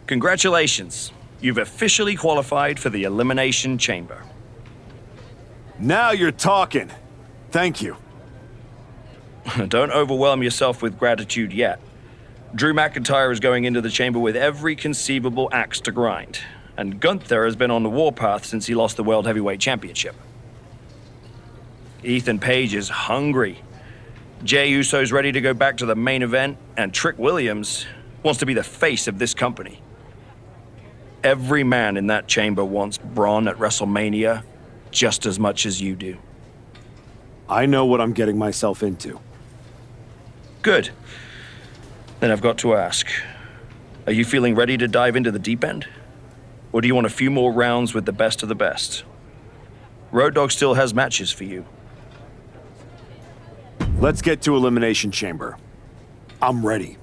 Congratulations. You've officially qualified for the Elimination Chamber. Now you're talking. Thank you. Don't overwhelm yourself with gratitude yet. Drew McIntyre is going into the chamber with every conceivable axe to grind, and Gunther has been on the warpath since he lost the World Heavyweight Championship. Ethan Page is hungry. Jey Uso's ready to go back to the main event, and Trick Williams wants to be the face of this company. Every man in that chamber wants Braun at WrestleMania just as much as you do. I know what I'm getting myself into. Good. Then I've got to ask, are you feeling ready to dive into the deep end? Or do you want a few more rounds with the best of the best? Road Dogg still has matches for you. Let's get to Elimination Chamber. I'm ready.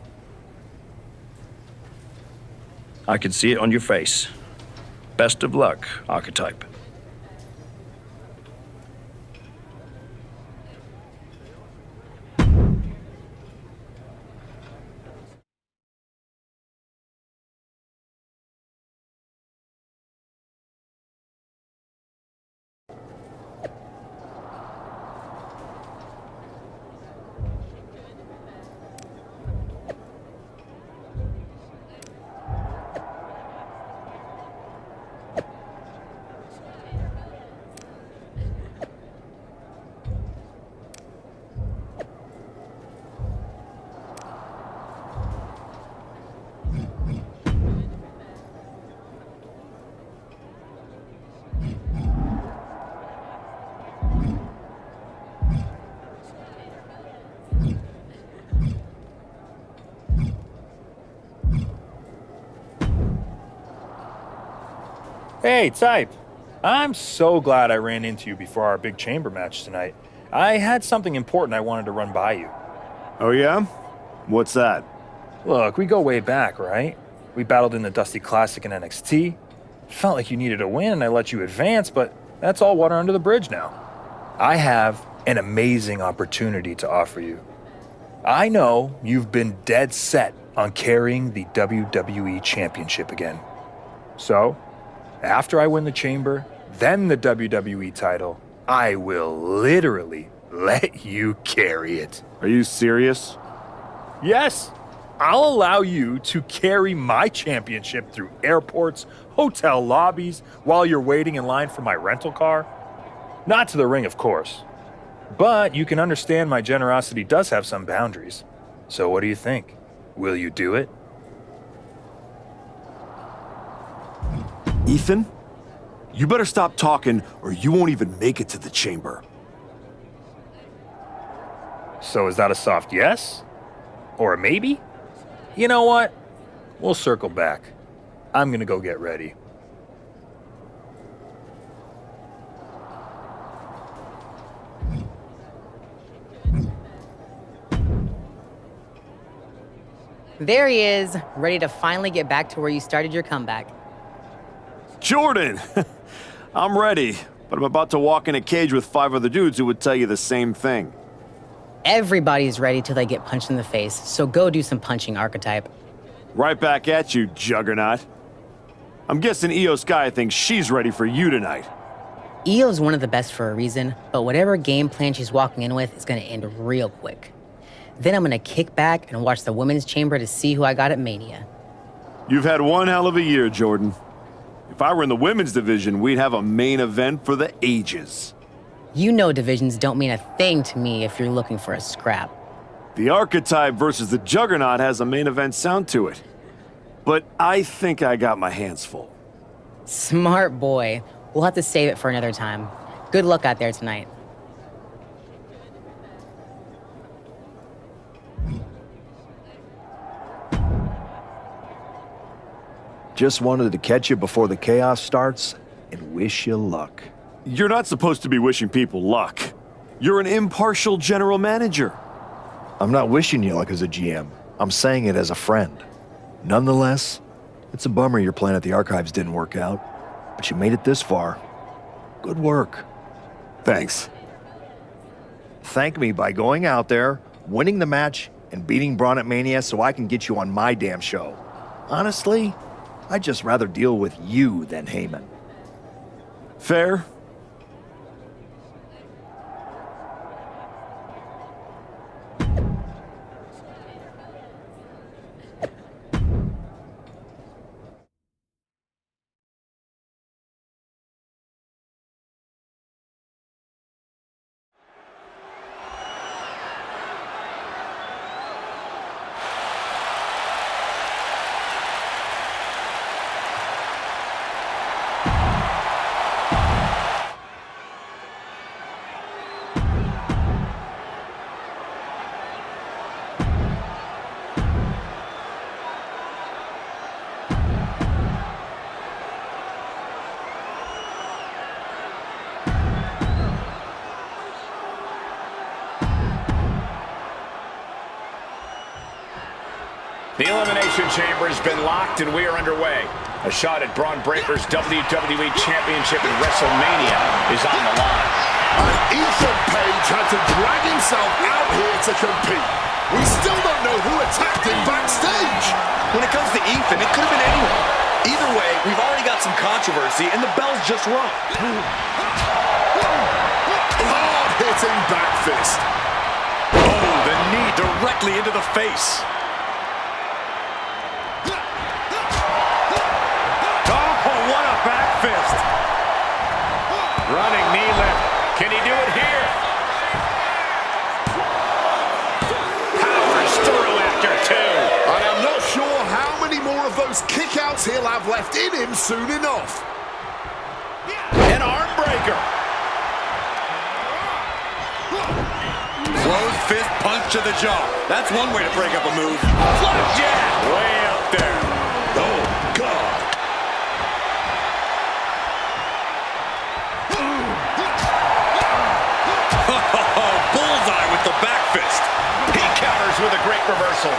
I can see it on your face. Best of luck, Archetype. Hey, Type. I'm so glad I ran into you before our big chamber match tonight. I had something important I wanted to run by you. Oh yeah? What's that? Look, we go way back, right? We battled in the Dusty Classic in NXT. Felt like you needed a win and I let you advance, but that's all water under the bridge now. I have an amazing opportunity to offer you. I know you've been dead set on carrying the WWE Championship again. So, after I win the chamber, then the WWE title, I will literally let you carry it. Are you serious? Yes, I'll allow you to carry my championship through airports, hotel lobbies, while you're waiting in line for my rental car. Not to the ring, of course. But you can understand my generosity does have some boundaries. So what do you think? Will you do it? Ethan? You better stop talking or you won't even make it to the chamber. So is that a soft yes? Or a maybe? You know what? We'll circle back. I'm gonna go get ready. There he is, ready to finally get back to where you started your comeback. Jordan! I'm ready, but I'm about to walk in a cage with 5 other dudes who would tell you the same thing. Everybody's ready till they get punched in the face, so go do some punching, Archetype. Right back at you, Juggernaut. I'm guessing Io Sky thinks she's ready for you tonight. Io's one of the best for a reason, but whatever game plan she's walking in with is gonna end real quick. Then I'm gonna kick back and watch the women's chamber to see who I got at Mania. You've had one hell of a year, Jordan. If I were in the women's division, we'd have a main event for the ages. You know divisions don't mean a thing to me if you're looking for a scrap. The Archetype versus the Juggernaut has a main event sound to it. But I think I got my hands full. Smart boy. We'll have to save it for another time. Good luck out there tonight. Just wanted to catch you before the chaos starts and wish you luck. You're not supposed to be wishing people luck. You're an impartial general manager. I'm not wishing you luck as a GM. I'm saying it as a friend. Nonetheless, it's a bummer your plan at the Archives didn't work out, but you made it this far. Good work. Thanks. Thank me by going out there, winning the match, and beating Braun at Mania so I can get you on my damn show. Honestly, I'd just rather deal with you than Heyman. Fair. The Elimination Chamber has been locked and we are underway. A shot at Braun Breaker's WWE Championship in WrestleMania is on the line. And Ethan Page had to drag himself out here to compete. We still don't know who attacked him backstage. When it comes to Ethan, it could have been anyone. Either way, we've already got some controversy and the bell's just rung. Hard-hitting back fist. Oh, the knee directly into the face. Fist. Running knee lift. Can he do it here? Powers through after two. And I'm not sure how many more of those kickouts he'll have left in him soon enough. An arm breaker. Closed fist punch to the jaw. That's one way to break up a move. Flapjack. Way up there. Oh, God. Bullseye with the back fist. He counters with a great reversal.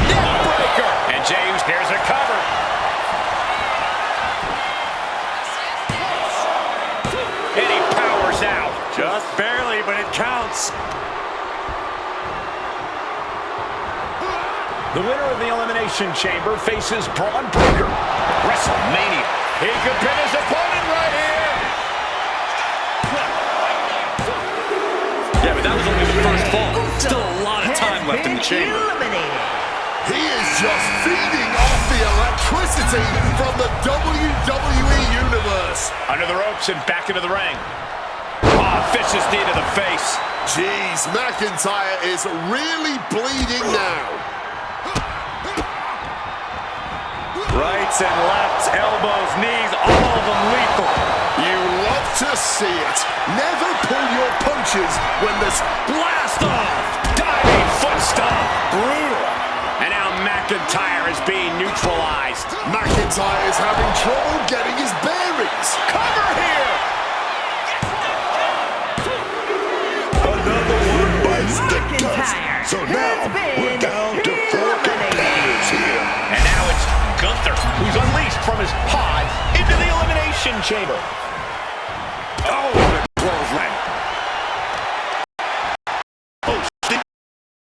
Neck breaker. And James, here's a cover. And he powers out. Just barely, but it counts. The winner of the Elimination Chamber faces Braun Breaker. WrestleMania. He could pin his opponent right here. Yeah, but that was only the first fall. Still a lot of time left in the chamber. He is just feeding off the electricity from the WWE Universe. Under the ropes and back into the ring. Oh, vicious knee to the face. Jeez, McIntyre is really bleeding now. Rights and lefts, elbows, knees, all of them lethal. You love to see it. Never pull your punches when there's Blast off! Diving foot stomp. Brutal. And now McIntyre is being neutralized. McIntyre is having trouble getting his bearings. Cover here! Another one bites the dust. So now we're down to 4 competitors here. And now it's Gunther, who's unleashed from his pod into the Elimination Chamber. Oh, what a clothesline. Oh, stick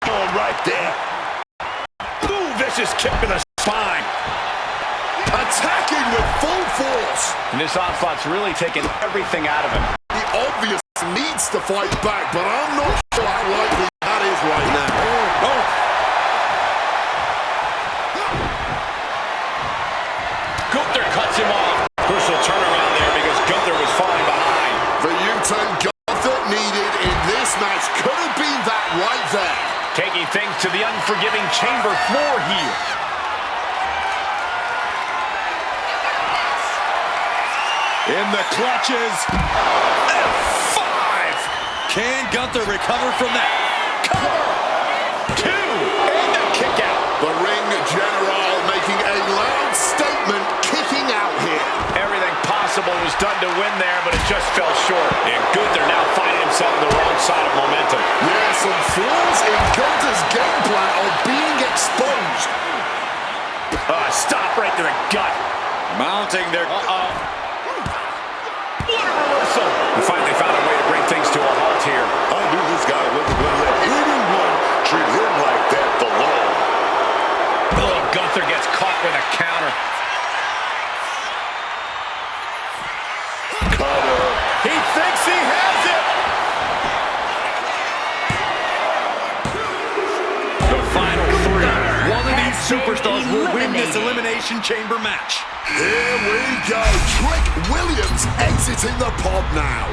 going right there. Ooh, vicious kick to the spine. Attacking with full force. And this onslaught's really taken everything out of him. He obviously needs to fight back, but I'm not sure how likely that is right now. Oh. Gunther cuts him off. Crucial turnaround there because Gunther was falling behind. The U-turn Gunther needed in this match could have been that right there. Taking things to the unforgiving chamber floor here. In the clutches. F5! Can Gunther recover from that? Cover! 2! And a kick out. The ring general making a loud statement, kicking out here. Everything possible was done to win there, but it just fell short. And Gunther now finding himself on the wrong side of momentum. Yeah, some flaws in Gunther's game plan are being exposed. Stop right to the gut. Mounting their... What a reversal. And finally found a way to bring things to a halt here. I knew this guy wasn't going to let anyone treat him like that the superstars will win this Elimination Chamber match. Here we go. Trick Williams exiting the pod now.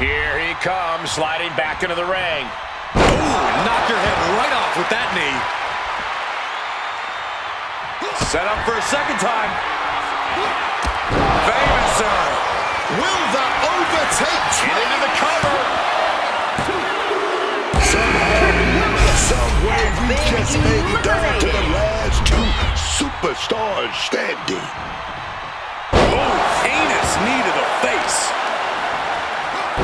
Here he comes, sliding back into the ring. Ooh, knock your head right off with that knee. Set up for a second time. Famous, sir. Will that overtake Trick? Into the cover. Some way we just made it down to the last two superstars standing. Oh, heinous knee to the face.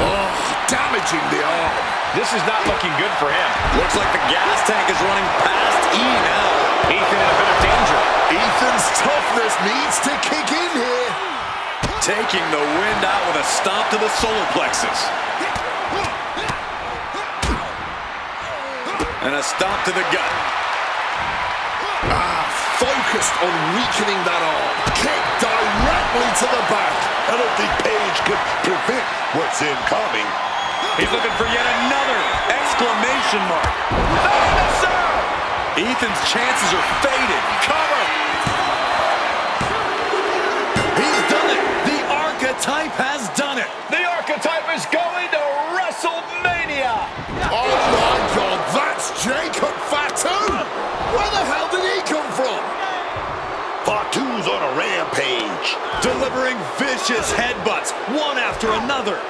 Oh, damaging the arm. This is not looking good for him. Looks like the gas tank is running past E now. Ethan in a bit of danger. Ethan's toughness needs to kick in here. Taking the wind out with a stomp to the solar plexus. And a stomp to the gut. Focused on weakening that arm. Kick directly to the back. I don't think Page could prevent what's incoming. He's looking for yet another exclamation mark. Famous, sir! Ethan's chances are faded. Cover! He's done it! The Archetype has done it! The Archetype is going to WrestleMania. Oh my God, that's Jacob Fatu! Where the hell did he come from? Fatu's on a rampage. Delivering vicious headbutts, one after another.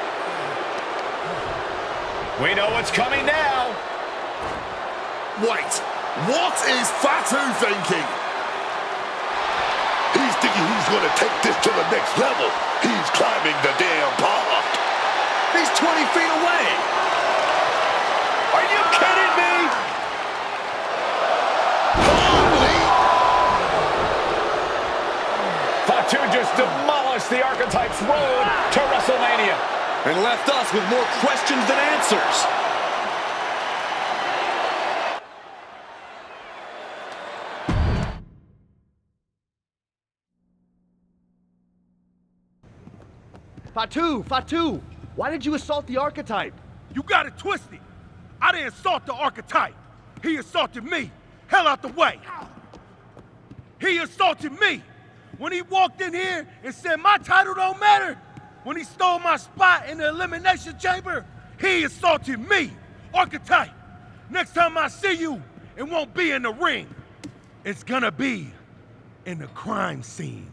We know what's coming now. Wait, what is Fatu thinking? He's thinking he's going to take this to the next level. He's climbing the damn pod. He's 20 feet away. Are you kidding me? Holy! Fatu just demolished the Archetype's road to WrestleMania. And left us with more questions than answers. Fatu, why did you assault the Archetype? You got it twisted. I didn't assault the Archetype. He assaulted me. Hell out the way. He assaulted me. When he walked in here and said my title don't matter. When he stole my spot in the Elimination Chamber, he assaulted me. Archetype, next time I see you, it won't be in the ring. It's gonna be in the crime scene.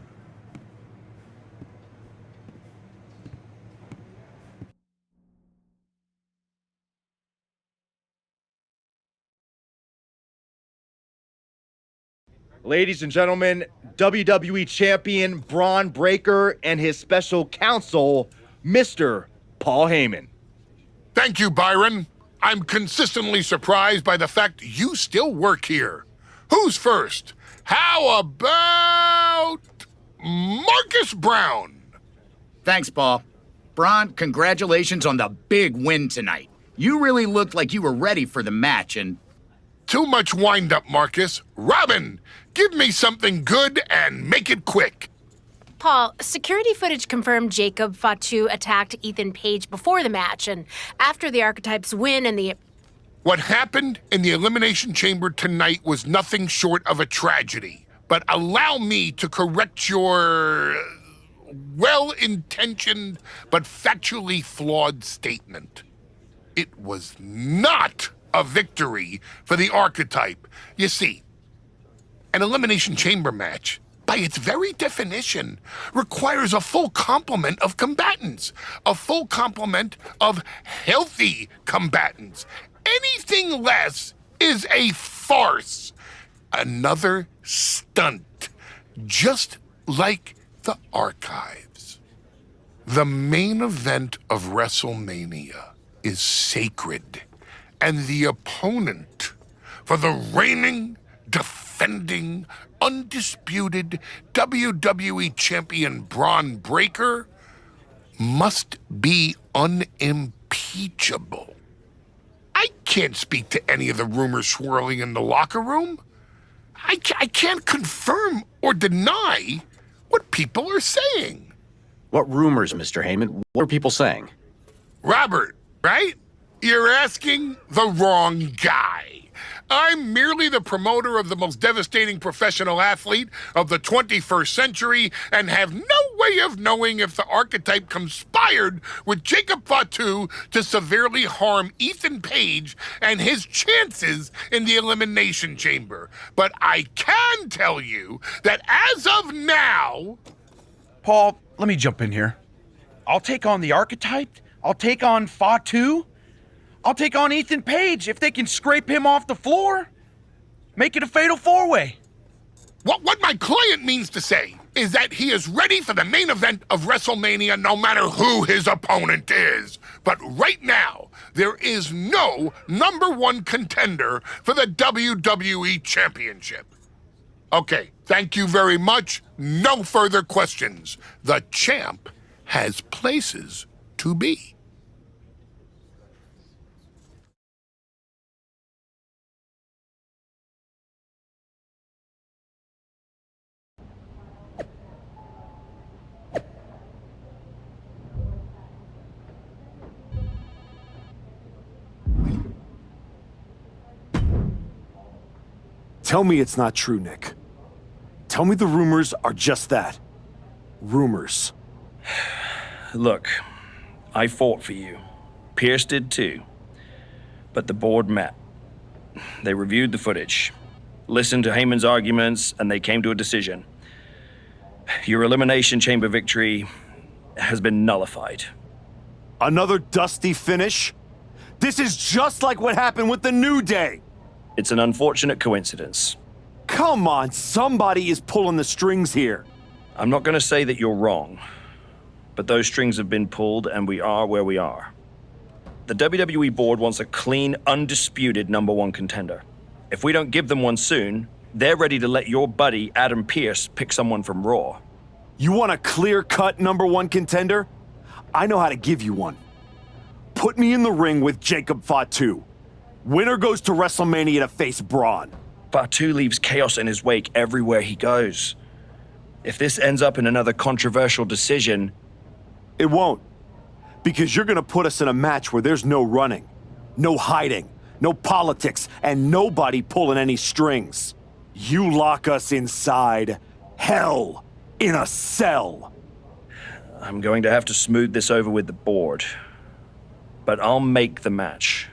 Ladies and gentlemen, WWE Champion Braun Breaker and his special counsel, Mr. Paul Heyman. Thank you, Byron. I'm consistently surprised by the fact you still work here. Who's first? How about Marcus Brown? Thanks, Paul. Braun, congratulations on the big win tonight. You really looked like you were ready for the match, and... Too much wind-up, Marcus. Robin, give me something good and make it quick. Paul, security footage confirmed Jacob Fatu attacked Ethan Page before the match and after the Archetypes win and the... What happened in the Elimination Chamber tonight was nothing short of a tragedy. But allow me to correct your well-intentioned but factually flawed statement. It was not a victory for the Archetype. You see, an Elimination Chamber match, by its very definition, requires a full complement of combatants, a full complement of healthy combatants. Anything less is a farce, another stunt, just like the archives. The main event of WrestleMania is sacred, and the opponent for the reigning, defending, undisputed WWE Champion Braun Breaker must be unimpeachable. I can't speak to any of the rumors swirling in the locker room. I can't confirm or deny what people are saying. What rumors, Mr. Heyman? What are people saying? Robert, right? You're asking the wrong guy. I'm merely the promoter of the most devastating professional athlete of the 21st century and have no way of knowing if the archetype conspired with Jacob Fatu to severely harm Ethan Page and his chances in the Elimination Chamber. But I can tell you that as of now... Paul, let me jump in here. I'll take on the archetype. I'll take on Fatu. I'll take on Ethan Page if they can scrape him off the floor. Make it a fatal four-way. What my client means to say is that he is ready for the main event of WrestleMania no matter who his opponent is. But right now, there is no #1 contender for the WWE Championship. Okay, thank you very much. No further questions. The champ has places to be. Tell me it's not true, Nick. Tell me the rumors are just that. Rumors. Look, I fought for you. Pierce did too. But the board met. They reviewed the footage, listened to Heyman's arguments, and they came to a decision. Your Elimination Chamber victory has been nullified. Another dusty finish? This is just like what happened with the New Day. It's an unfortunate coincidence. Come on, somebody is pulling the strings here. I'm not going to say that you're wrong, but those strings have been pulled and we are where we are. The WWE board wants a clean, undisputed #1 contender. If we don't give them one soon, they're ready to let your buddy Adam Pearce pick someone from Raw. You want a clear-cut #1 contender? I know how to give you one. Put me in the ring with Jacob Fatu. Winner goes to WrestleMania to face Braun. Fatu leaves chaos in his wake everywhere he goes. If this ends up in another controversial decision... It won't. Because you're gonna put us in a match where there's no running, no hiding, no politics, and nobody pulling any strings. You lock us inside hell in a cell. I'm going to have to smooth this over with the board. But I'll make the match.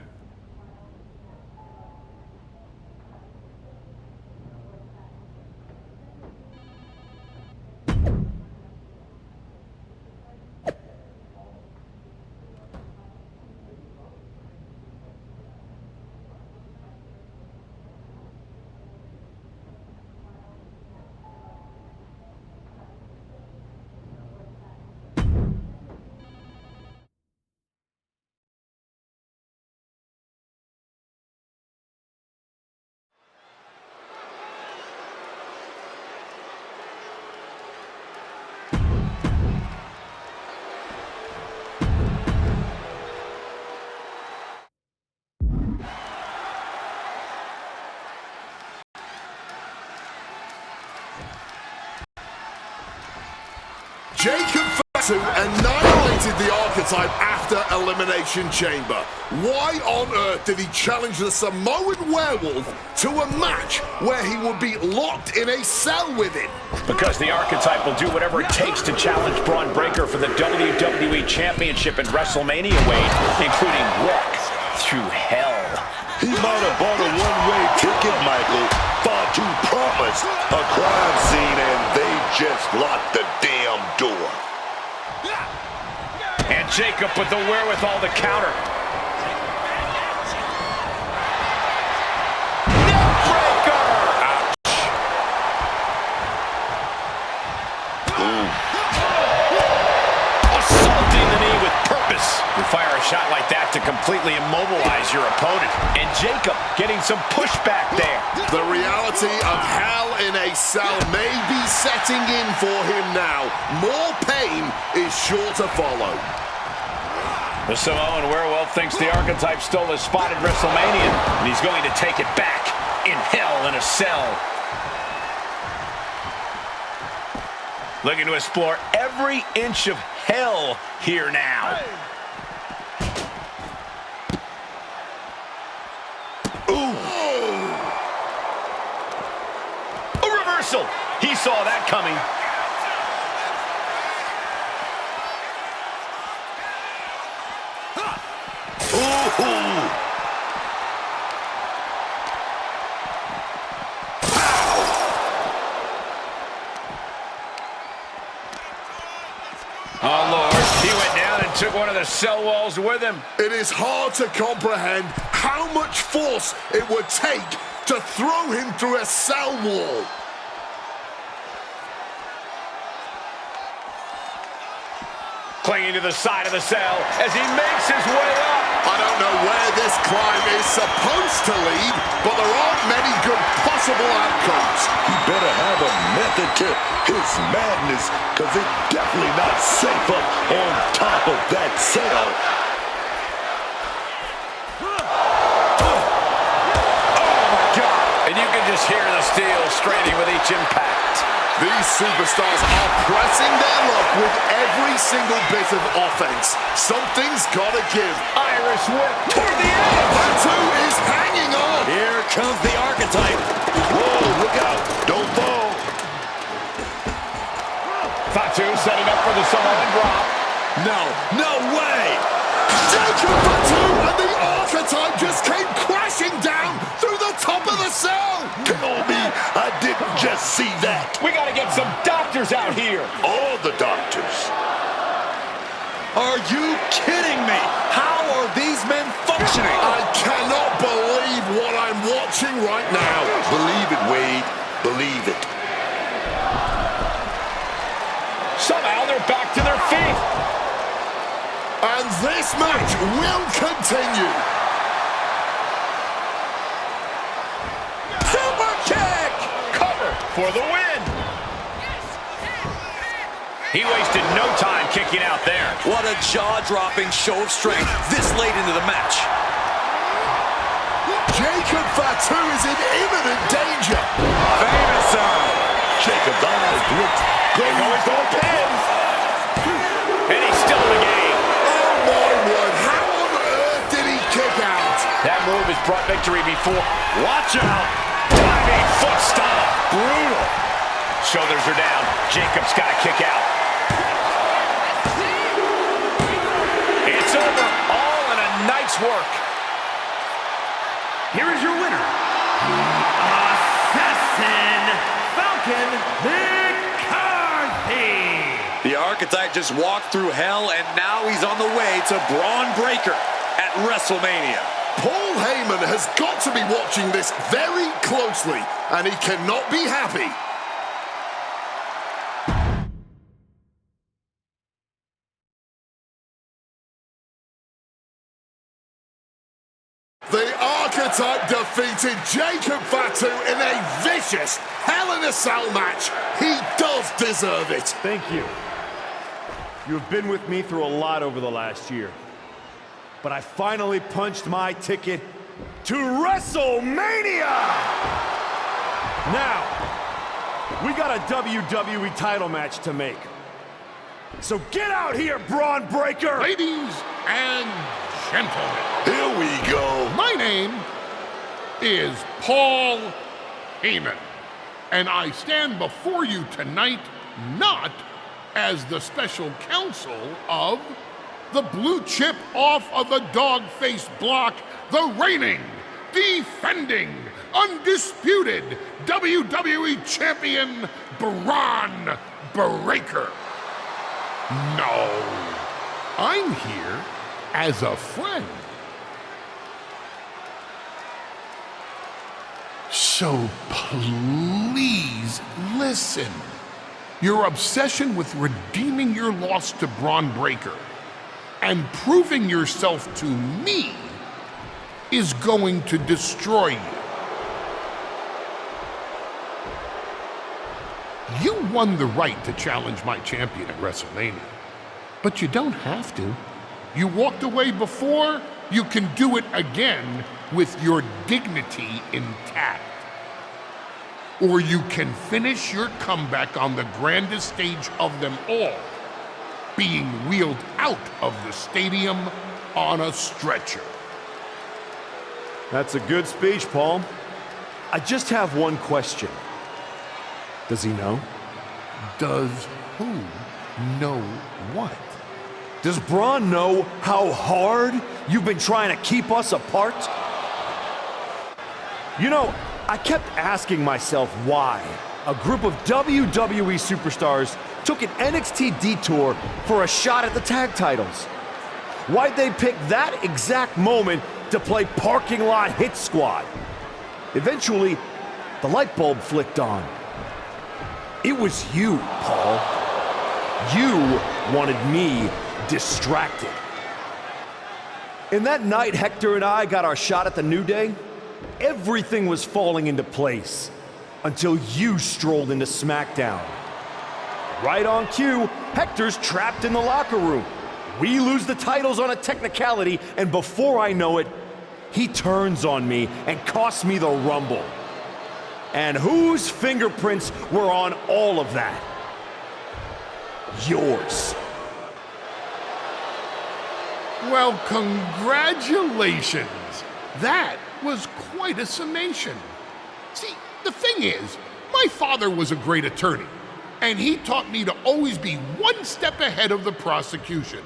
Jacob Fatu annihilated the archetype after Elimination Chamber. Why on earth did he challenge the Samoan werewolf to a match where he would be locked in a cell with him? Because the archetype will do whatever it takes to challenge Braun Breaker for the WWE Championship at WrestleMania, Wade, including walk through hell. He might have bought a one-way ticket, Michael. Fatu promised a crime scene and they just locked the damn door. And Jacob with the wherewithal to counter. Neckbreaker! Ouch. Assaulting the knee with purpose. You fire a shot like that to completely immobilize your opponent. And Jacob getting some pushback there. The reality of hell in a cell may be setting in for him now. More pain is sure to follow. The Samoan werewolf thinks the archetype stole his spot at WrestleMania, and he's going to take it back in hell in a cell. Looking to explore every inch of hell here now. reversal. He saw that coming. Ooh. Oh, Lord. He went down and took one of the cell walls with him. It is hard to comprehend how much force it would take to throw him through a cell wall. Clinging to the side of the cell as he makes his way up. I don't know where this climb is supposed to lead, but there aren't many good possible outcomes. He better have a method to his madness, because it's definitely not safe up on top of that cell. Oh, my God. And you can just hear the steel straining with each impact. These superstars are pressing their luck with every single bit of offense. Something's gotta give. Irish whip toward the edge. Fatu is hanging on. Here comes the archetype. Whoa, look out. Don't fall. Fatu setting up for the Samoan drop. No way. Jacob Fatu and the archetype just came crashing down through the top of the cell. Tell me I didn't just see that. We got to get some doctors out here. All the doctors. Are you kidding me? How are these men functioning? I cannot believe what I'm watching right now. Believe it, Wade. Believe it. Somehow they're back to their feet. And this match will continue. Super kick! Cover for the win. He wasted no time kicking out there. What a jaw-dropping show of strength this late into the match. Jacob Fatu is in imminent danger. Famous sound. Jacob's eyes looked There goes the pin. And he's still in the game. Oh my word, how on earth did he kick out? That move has brought victory before. Watch out. Diving foot stomp. Brutal. Shoulders are down. Jacob's got to kick out. It's over. All in a night's work. Here is your winner, the Assassin Falcon McCarthy. The archetype just walked through hell, and now he's on the way to Braun Breaker at WrestleMania. Paul Heyman has got to be watching this very closely, and he cannot be happy. The archetype defeated Jacob Fatu in a vicious Hell in a Cell match. He does deserve it. Thank you. You have been with me through a lot over the last year. But I finally punched my ticket to WrestleMania! Now, we got a WWE title match to make. So get out here, Braun Breaker! Ladies and gentlemen, Here we go. my name is Paul Heyman, and I stand before you tonight not as the special counsel of the blue chip off of the dog-faced block, the reigning, defending, undisputed WWE Champion Braun Breaker. No, I'm here as a friend. So please listen. Your obsession with redeeming your loss to Braun Breaker and proving yourself to me is going to destroy you. You won the right to challenge my champion at WrestleMania, but you don't have to. You walked away before, you can do it again with your dignity intact. Or you can finish your comeback on the grandest stage of them all, being wheeled out of the stadium on a stretcher. That's a good speech, Paul. I just have one question. Does he know? Does who know what? Does Braun know how hard you've been trying to keep us apart? You know, I kept asking myself why a group of WWE superstars took an NXT detour for a shot at the tag titles. Why'd they pick that exact moment to play parking lot hit squad? Eventually, the light bulb flicked on. It was you, Paul. You wanted me distracted. And that night Hector and I got our shot at the New Day, everything was falling into place until you strolled into SmackDown. Right on cue, Hector's trapped in the locker room. We lose the titles on a technicality, and before I know it, he turns on me and costs me the Rumble. And whose fingerprints were on all of that? Yours. Well, congratulations. That was quite a summation. See, the thing is, my father was a great attorney, and he taught me to always be one step ahead of the prosecution.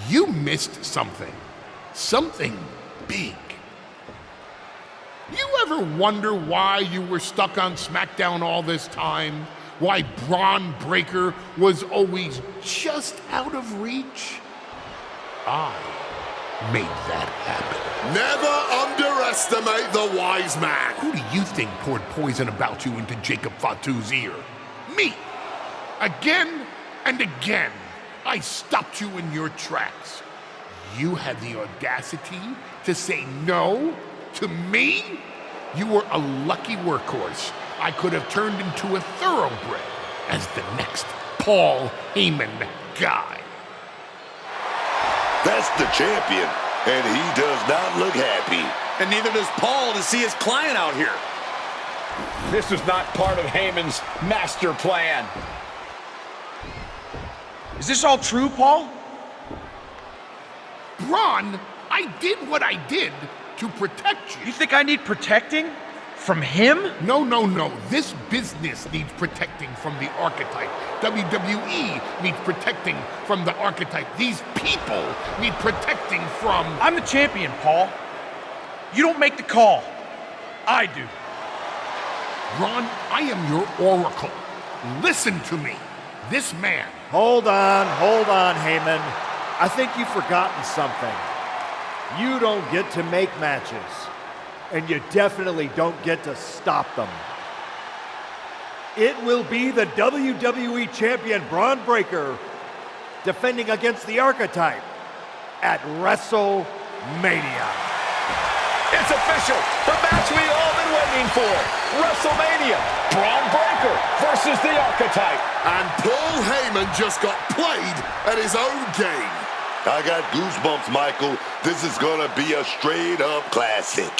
You missed something. Something big. You ever wonder why you were stuck on SmackDown all this time? Why Braun Breaker was always just out of reach? I made that happen. Never underestimate the wise man. Who do you think poured poison about you into Jacob Fatu's ear? Me. Again and again, I stopped you in your tracks. You had the audacity to say no to me? You were a lucky workhorse I could have turned into a thoroughbred as the next Paul Heyman guy. That's the champion, and he does not look happy. And neither does Paul to see his client out here. This was not part of Heyman's master plan. Is this all true, Paul? Braun, I did what I did to protect you. You think I need protecting? From him? No, no, no. This business needs protecting from the archetype. WWE needs protecting from the archetype. These people need protecting from... I'm the champion, Paul. You don't make the call. I do. Braun, I am your oracle. Listen to me. This man... Hold on, Heyman. I think you've forgotten something. You don't get to make matches. And you definitely don't get to stop them. It will be the WWE Champion Braun Breaker defending against the Archetype at WrestleMania. It's official. The match we've all been waiting for. WrestleMania. Braun Breaker versus the Archetype. And Paul Heyman just got played at his own game. I got goosebumps, Michael. This is gonna be a straight-up classic.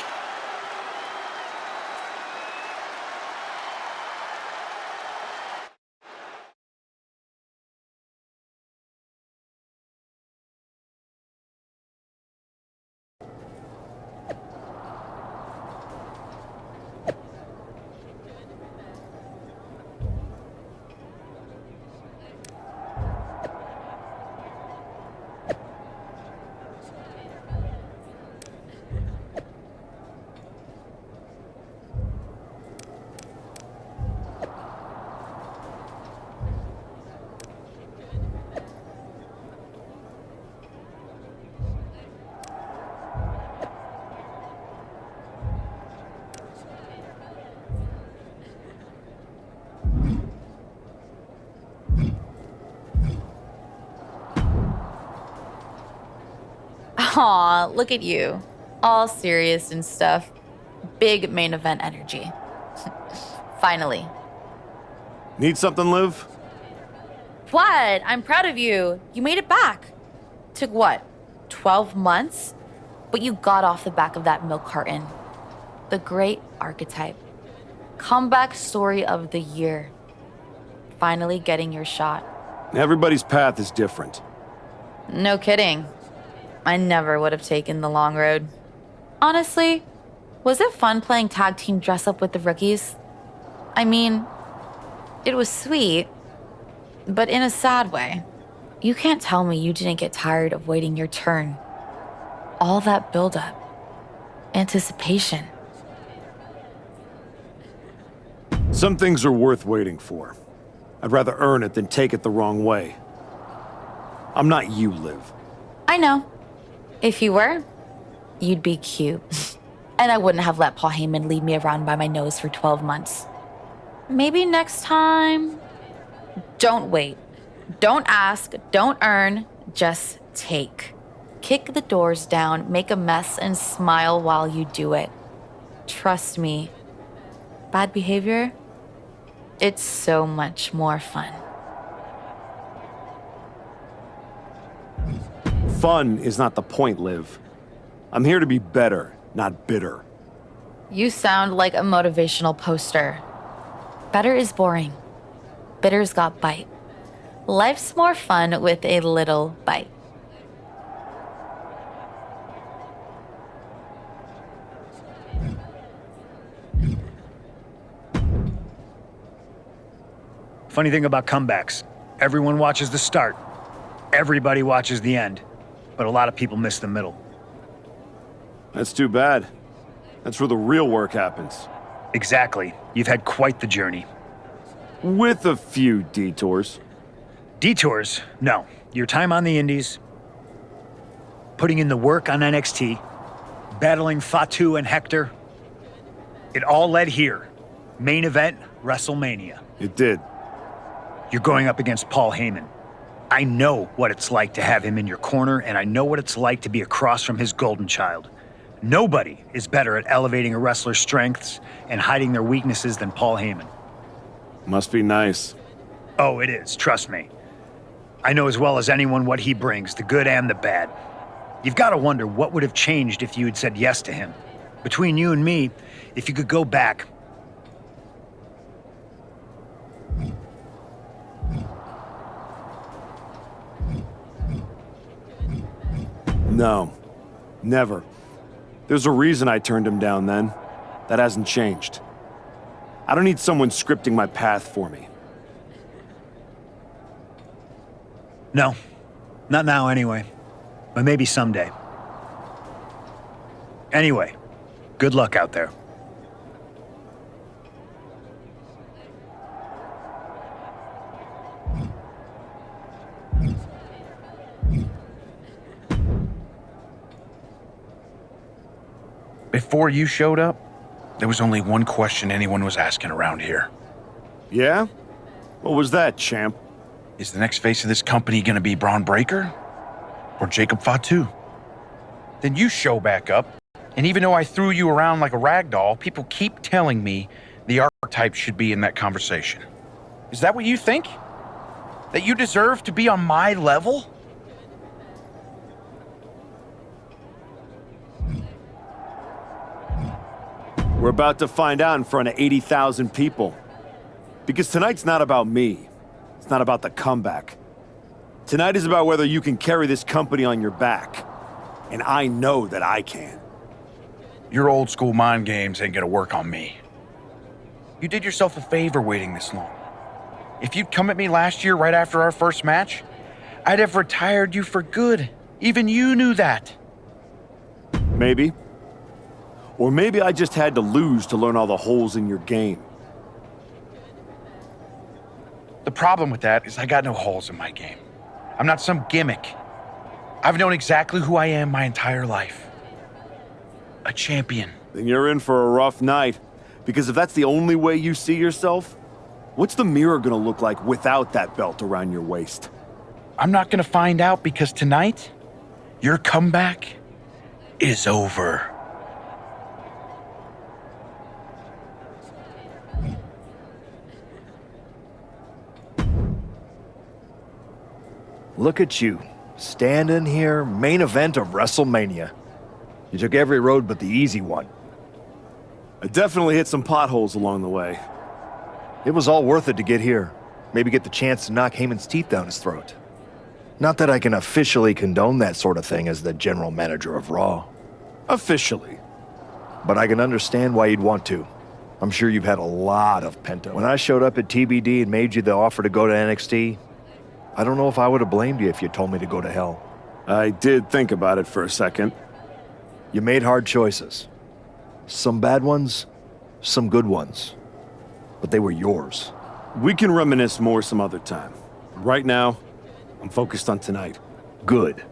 Aw, look at you. All serious and stuff. Big main event energy. Finally. Need something, Liv? What? I'm proud of you. You made it back. Took what? 12 months? But you got off the back of that milk carton. The great archetype. Comeback story of the year. Finally getting your shot. Everybody's path is different. No kidding. I never would have taken the long road. Honestly, was it fun playing tag team dress up with the rookies? I mean, It was sweet, but in a sad way. You can't tell me you didn't get tired of waiting your turn. All that buildup, anticipation. Some things are worth waiting for. I'd rather earn it than take it the wrong way. I'm not you, Liv. I know. If you were, you'd be cute. And I wouldn't have let Paul Heyman lead me around by my nose for 12 months. Maybe next time. Don't wait. Don't ask. Don't earn. Just take. Kick the doors down, make a mess, and smile while you do it. Trust me. Bad behavior? It's so much more fun. Fun is not the point, Liv. I'm here to be better, not bitter. You sound like a motivational poster. Better is boring. Bitter's got bite. Life's more fun with a little bite. Funny thing about comebacks, everyone watches the start. Everybody watches the end. But a lot of people miss the middle. That's too bad. That's where the real work happens. Exactly. You've had quite the journey. With a few detours. Detours? No. Your time on the Indies, putting in the work on NXT, battling Fatu and Hector. It all led here. Main event, WrestleMania. It did. You're going up against Paul Heyman. I know what it's like to have him in your corner, and I know what it's like to be across from his golden child. Nobody is better at elevating a wrestler's strengths and hiding their weaknesses than Paul Heyman. Must be nice. Oh, it is, trust me. I know as well as anyone what he brings, the good and the bad. You've got to wonder what would have changed if you had said yes to him. Between you and me, if you could go back, no, never. There's a reason I turned him down then. That hasn't changed. I don't need someone scripting my path for me. no, not now anyway, but maybe someday. Anyway, good luck out there. Before you showed up, there was only one question anyone was asking around here. Yeah? What was that, champ? Is the next face of this company gonna be Braun Breaker? Or Jacob Fatu? Then you show back up, and even though I threw you around like a rag doll, people keep telling me the archetype should be in that conversation. Is that what you think? That you deserve to be on my level? We're about to find out in front of 80,000 people. Because tonight's not about me. It's not about the comeback. Tonight is about whether you can carry this company on your back. And I know that I can. Your old school mind games ain't gonna work on me. You did yourself a favor waiting this long. If you'd come at me last year right after our first match, I'd have retired you for good. Even you knew that. Maybe. Or maybe I just had to lose to learn all the holes in your game. The problem with that is I got no holes in my game. I'm not some gimmick. I've known exactly who I am my entire life. A champion. Then you're in for a rough night. Because if that's the only way you see yourself, what's the mirror gonna look like without that belt around your waist? I'm not gonna find out because tonight, your comeback is over. Look at you, standing here, main event of WrestleMania. You took every road but the easy one. I definitely hit some potholes along the way. It was all worth it to get here. Maybe get the chance to knock Heyman's teeth down his throat. Not that I can officially condone that sort of thing as the general manager of Raw. Officially. But I can understand why you'd want to. I'm sure you've had a lot of pent-up. When I showed up at TBD and made you the offer to go to NXT, I don't know if I would have blamed you if you told me to go to hell. I did think about it for a second. You made hard choices. Some bad ones, some good ones. But they were yours. We can reminisce more some other time. Right now, I'm focused on tonight. Good.